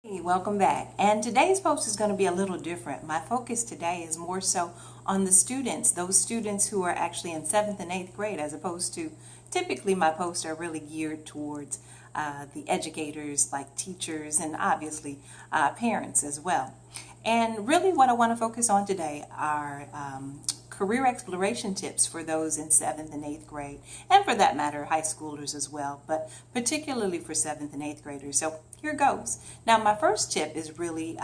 Hey, welcome back. And today's post is going to be a little different. My focus today is more so on the students, those students who are actually in 7th and 8th grade, as opposed to typically my posts are really geared towards the educators like teachers and obviously parents as well. And really what I want to focus on today are career exploration tips for those in 7th and 8th grade, and for that matter, high schoolers as well, but particularly for 7th and 8th graders. So here goes. Now, my first tip is really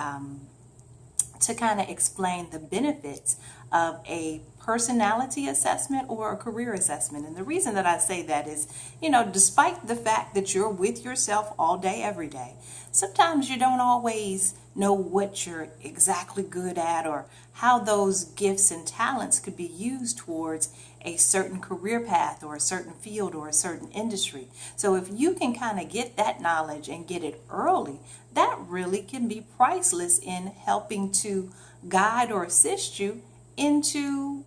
to kind of explain the benefits of a personality assessment or a career assessment. And the reason that I say that is, despite the fact that you're with yourself all day, every day, sometimes you don't always know what you're exactly good at or how those gifts and talents could be used towards a certain career path or a certain field or a certain industry. So if you can kind of get that knowledge and get it early, that really can be priceless in helping to guide or assist you into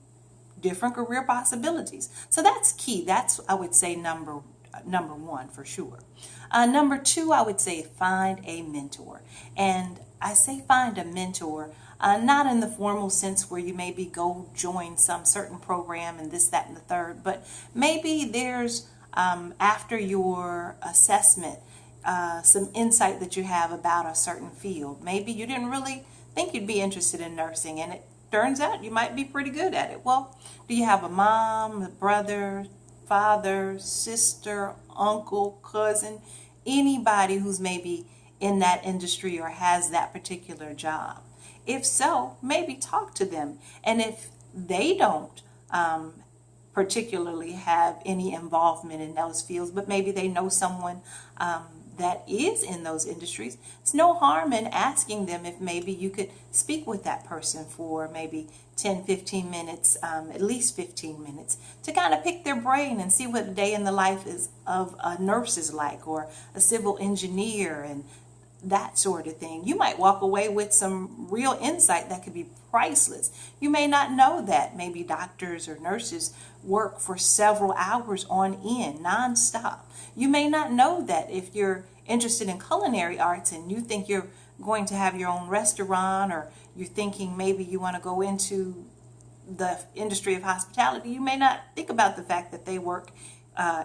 different career possibilities. So that's key. That's, I would say, number one for sure. Number two, I would say find a mentor. And I say find a mentor, not in the formal sense where you maybe go join some certain program and this, that, and the third, but maybe there's, after your assessment, some insight that you have about a certain field. Maybe you didn't really think you'd be interested in nursing, and it turns out you might be pretty good at it. Well, do you have a mom, a brother, father, sister, uncle, cousin, anybody who's maybe in that industry or has that particular job? If so, maybe talk to them. And if they don't particularly have any involvement in those fields, but maybe they know someone that is in those industries, it's no harm in asking them if maybe you could speak with that person for maybe 10, 15 minutes, at least 15 minutes, to kind of pick their brain and see what a day in the life is of a nurse is like, or a civil engineer, and that sort of thing. You might walk away with some real insight that could be priceless. You may not know that maybe doctors or nurses work for several hours on end, nonstop. You may not know that if you're interested in culinary arts and you think you're going to have your own restaurant, or you're thinking maybe you want to go into the industry of hospitality, you may not think about the fact that they work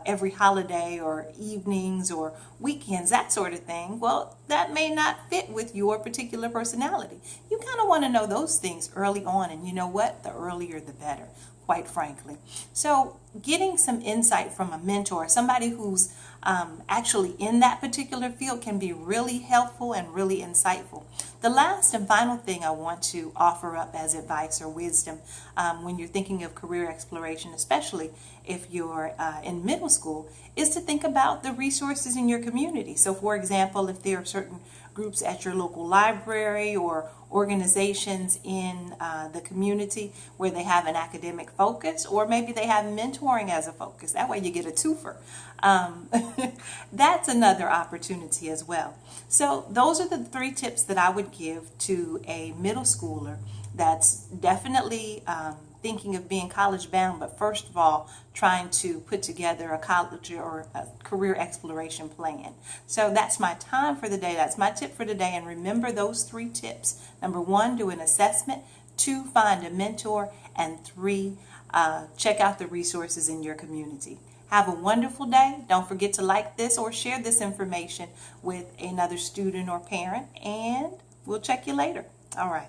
every holiday or evenings or weekends, that sort of thing. Well, that may not fit with your particular personality. You kind of want to know those things early on, and you know what? The earlier the better, quite frankly. So getting some insight from a mentor, somebody who's actually in that particular field, can be really helpful and really insightful. The last and final thing I want to offer up as advice or wisdom when you're thinking of career exploration, especially if you're in middle school, is to think about the resources in your community. So for example, if there are certain groups at your local library or organizations in the community where they have an academic focus, or maybe they have mentoring as a focus. That way you get a twofer. That's another opportunity as well. So those are the 3 tips that I would give to a middle schooler that's definitely thinking of being college bound, but first of all, trying to put together a college or a career exploration plan. So that's my time for the day. That's my tip for today. And remember those 3 tips. Number 1, do an assessment. 2, find a mentor. And 3, check out the resources in your community. Have a wonderful day. Don't forget to like this or share this information with another student or parent, and we'll check you later. All right.